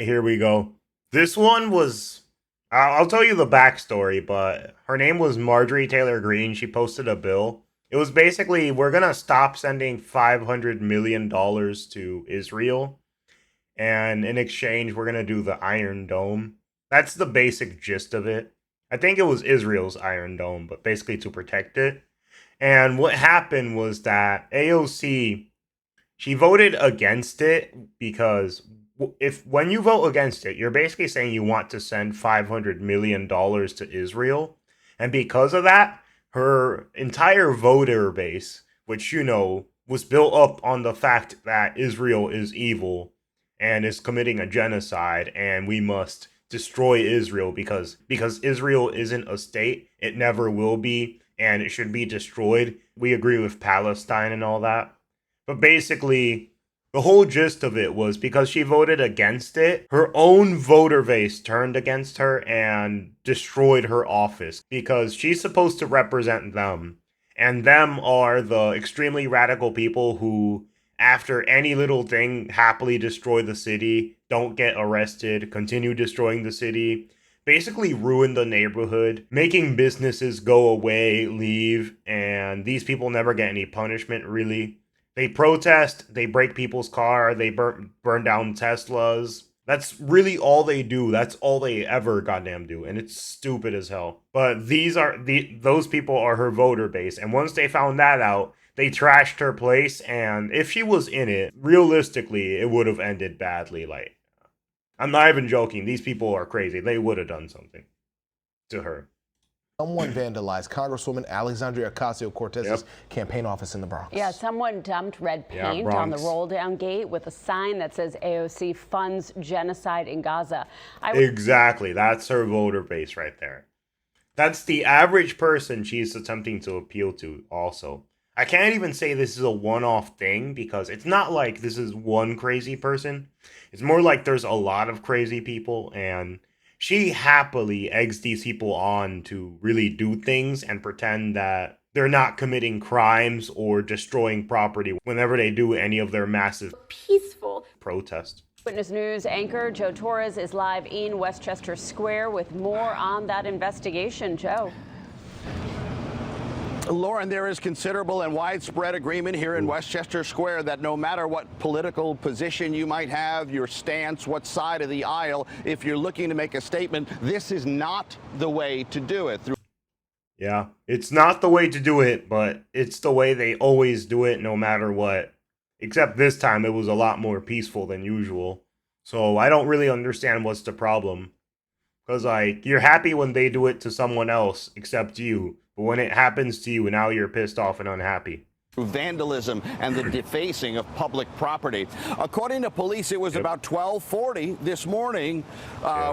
here we go. This one was. I'll tell you the backstory, but her name was Marjorie Taylor Greene. She posted a bill. It was basically we're gonna stop sending $500 million to Israel, and in exchange, we're gonna do the Iron Dome. That's the basic gist of it. I think it was Israel's Iron Dome, but basically to protect it. And what happened was that AOC she voted against it because if when you vote against it, you're basically saying you want to send $500 million to Israel, and because of that, her entire voter base, which was built up on the fact that Israel is evil and is committing a genocide, and we must destroy Israel because Israel isn't a state, it never will be, and it should be destroyed. We agree with Palestine and all that. But basically, the whole gist of it was because she voted against it, her own voter base turned against her and destroyed her office because she's supposed to represent them. And them are the extremely radical people who, after any little thing, happily destroy the city, don't get arrested, continue destroying the city, basically ruin the neighborhood, making businesses go away, leave, and these people never get any punishment, really. They protest, they break people's car, they burn down Teslas. That's really all they do. That's all they ever goddamn do, and it's stupid as hell. But those people are her voter base, and once they found that out, they trashed her place. And if she was in it, realistically, it would have ended badly. Like, I'm not even joking. These people are crazy. They would have done something to her. Someone vandalized Congresswoman Alexandria Ocasio-Cortez's Yep. campaign office in the Bronx. Yeah, someone dumped red paint on the roll-down gate with a sign that says AOC funds genocide in Gaza. Exactly. That's her voter base right there. That's the average person she's attempting to appeal to also. I can't even say this is a one-off thing because it's not like this is one crazy person. It's more like there's a lot of crazy people, and she happily eggs these people on to really do things and pretend that they're not committing crimes or destroying property whenever they do any of their massive Peaceful protest. Witness News anchor Joe Torres is live in Westchester Square with more on that investigation. Joe. Lauren, there is considerable and widespread agreement here in Westchester Square that no matter what political position you might have, your stance, what side of the aisle, if you're looking to make a statement, this is not the way to do it. Yeah, it's not the way to do it, but it's the way they always do it no matter what. Except this time it was a lot more peaceful than usual. So I don't really understand what's the problem. Because, like, you're happy when they do it to someone else except you. But when it happens to you, now you're pissed off and unhappy. Vandalism and the defacing of public property. According to police, it was about 12:40 this morning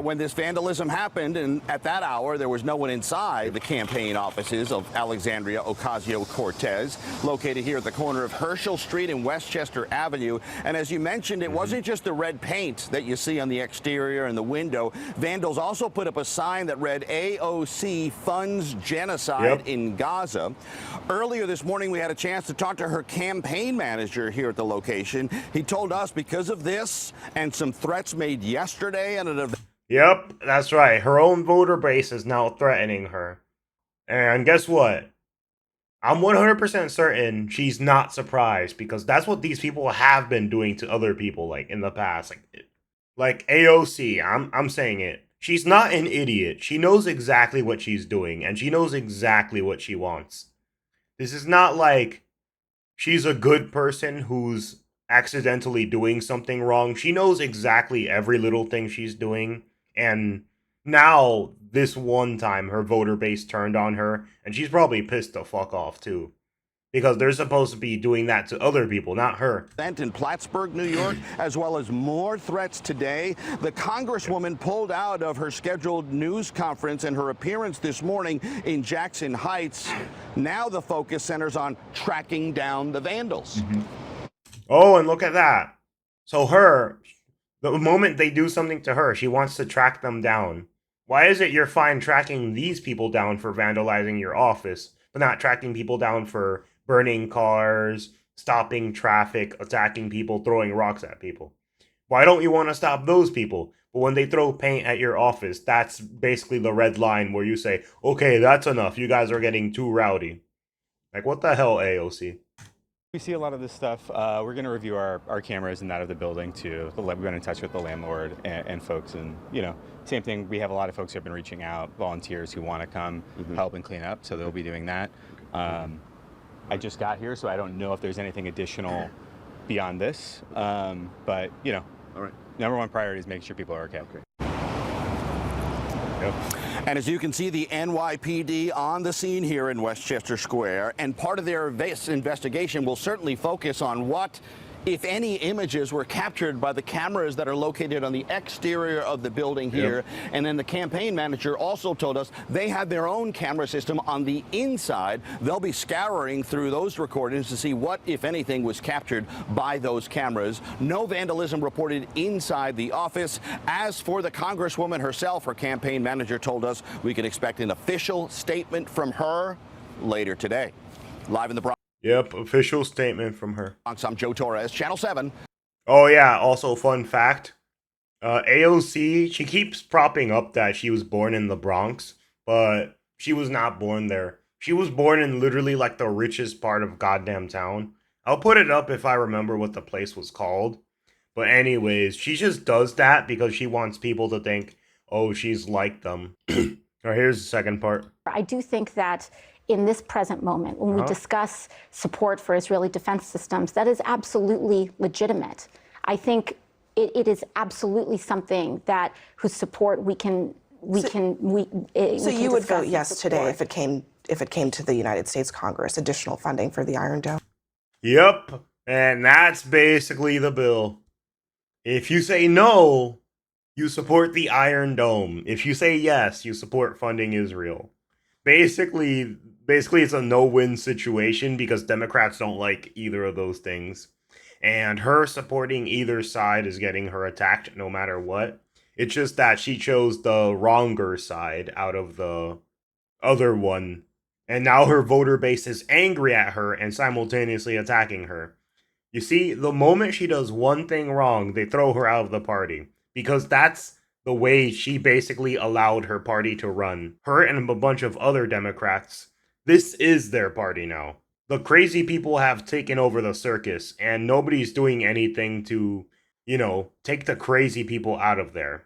when this vandalism happened, and at that hour there was no one inside the campaign offices of Alexandria Ocasio-Cortez, located here at the corner of Herschel Street and Westchester Avenue. And as you mentioned, it wasn't just the red paint that you see on the exterior and the window. Vandals also put up a sign that read AOC funds genocide in Gaza. Earlier this morning, we had a chance to talk to her campaign manager here at the location. He told us because of this and some threats made yesterday at an event. Yep, that's right. Her own voter base is now threatening her. And guess what? I'm 100% certain she's not surprised because that's what these people have been doing to other people like in the past. Like AOC, I'm saying it. She's not an idiot. She knows exactly what she's doing and she knows exactly what she wants. This is not like she's a good person who's accidentally doing something wrong. She knows exactly every little thing she's doing. And now, this one time, her voter base turned on her. And she's probably pissed the fuck off, too. Because they're supposed to be doing that to other people, not her. In Plattsburgh, New York, as well as more threats today. The Congresswoman pulled out of her scheduled news conference and her appearance this morning in Jackson Heights. Now the focus centers on tracking down the vandals. Oh, and look at that. So the moment they do something to her, she wants to track them down. Why is it you're fine tracking these people down for vandalizing your office, but not tracking people down for burning cars, stopping traffic, attacking people, throwing rocks at people? Why don't you want to stop those people? But when they throw paint at your office, that's basically the red line where you say, okay, that's enough. You guys are getting too rowdy. Like, what the hell, AOC? We see a lot of this stuff. We're going to review our cameras and that of the building too. We've been in touch with the landlord and folks, and same thing. We have a lot of folks who have been reaching out, volunteers who want to come help and clean up, so they'll be doing that. I just got here, so I don't know if there's anything additional beyond this. But all right. Number one priority is making sure people are okay. Yep. And as you can see, the NYPD on the scene here in Westchester Square, and part of their investigation will certainly focus on what, if any, images were captured by the cameras that are located on the exterior of the building here. Yep. And then the campaign manager also told us they have their own camera system on the inside. They'll be scouring through those recordings to see what, if anything, was captured by those cameras. No vandalism reported inside the office. As for the Congresswoman herself, her campaign manager told us we can expect an official statement from her later today. Live in the Bronx. Yep, official statement from her. I'm Joe Torres, Channel 7. Oh yeah, also fun fact. AOC, she keeps propping up that she was born in the Bronx, but she was not born there. She was born in literally like the richest part of goddamn town. I'll put it up if I remember what the place was called. But anyways, she just does that because she wants people to think, oh, she's like them. Alright, here's the second part. I do think that in this present moment, when we discuss support for Israeli defense systems, that is absolutely legitimate. I think it is absolutely something that whose support we can. So you would vote yes today if it came to the United States Congress, additional funding for the Iron Dome? Yep, and that's basically the bill. If you say no, you support the Iron Dome. If you say yes, you support funding Israel. Basically, it's a no-win situation because Democrats don't like either of those things. And her supporting either side is getting her attacked no matter what. It's just that she chose the wronger side out of the other one. And now her voter base is angry at her and simultaneously attacking her. You see, the moment she does one thing wrong, they throw her out of the party. Because that's the way she basically allowed her party to run. Her and a bunch of other Democrats. This is their party now. The crazy people have taken over the circus, and nobody's doing anything to, take the crazy people out of there.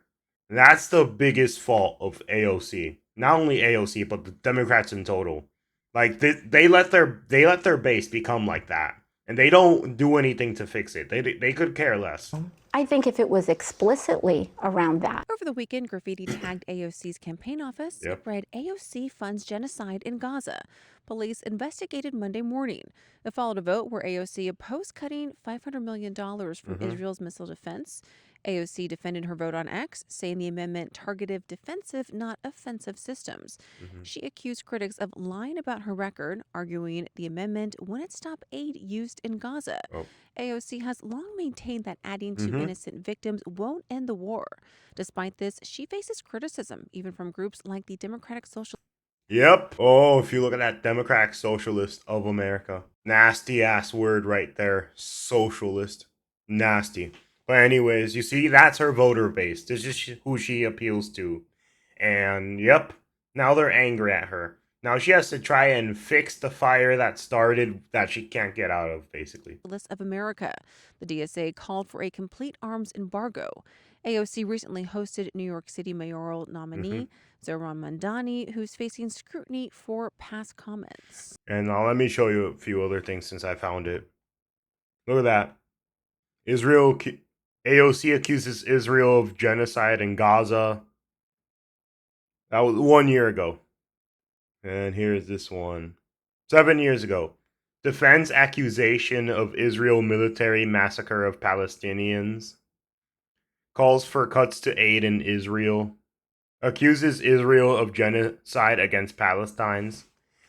That's the biggest fault of AOC. Not only AOC, but the Democrats in total. Like, they let their base become like that. And they don't do anything to fix it. They could care less. I think if it was explicitly around that. Over the weekend, graffiti tagged AOC's campaign office. It read, AOC funds genocide in Gaza. Police investigated Monday morning. It followed a vote where AOC opposed cutting $500 million from Israel's missile defense. AOC defended her vote on X, saying the amendment targeted defensive, not offensive systems. She accused critics of lying about her record, arguing the amendment wouldn't stop aid used in Gaza. AOC has long maintained that adding to innocent victims won't end the war. Despite this, she faces criticism, even from groups like the Democratic Social. Yep. Oh, if you look at that Democratic Socialist of America. Nasty ass word right there. Socialist. Nasty. But anyways, you see, that's her voter base. This is who she appeals to. And, yep, now they're angry at her. Now she has to try and fix the fire that started that she can't get out of, basically. Of America. The DSA called for a complete arms embargo. AOC recently hosted New York City mayoral nominee Zohran Mamdani, who's facing scrutiny for past comments. And now let me show you a few other things since I found it. Look at that. AOC accuses Israel of genocide in Gaza. That was 1 year ago. And here's this one. 7 years ago. Defends accusation of Israel military massacre of Palestinians. Calls for cuts to aid in Israel. Accuses Israel of genocide against Palestinians.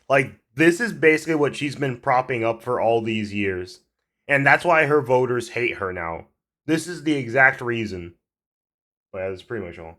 Like, this is basically what she's been propping up for all these years. And that's why her voters hate her now. This is the exact reason. But that's pretty much all.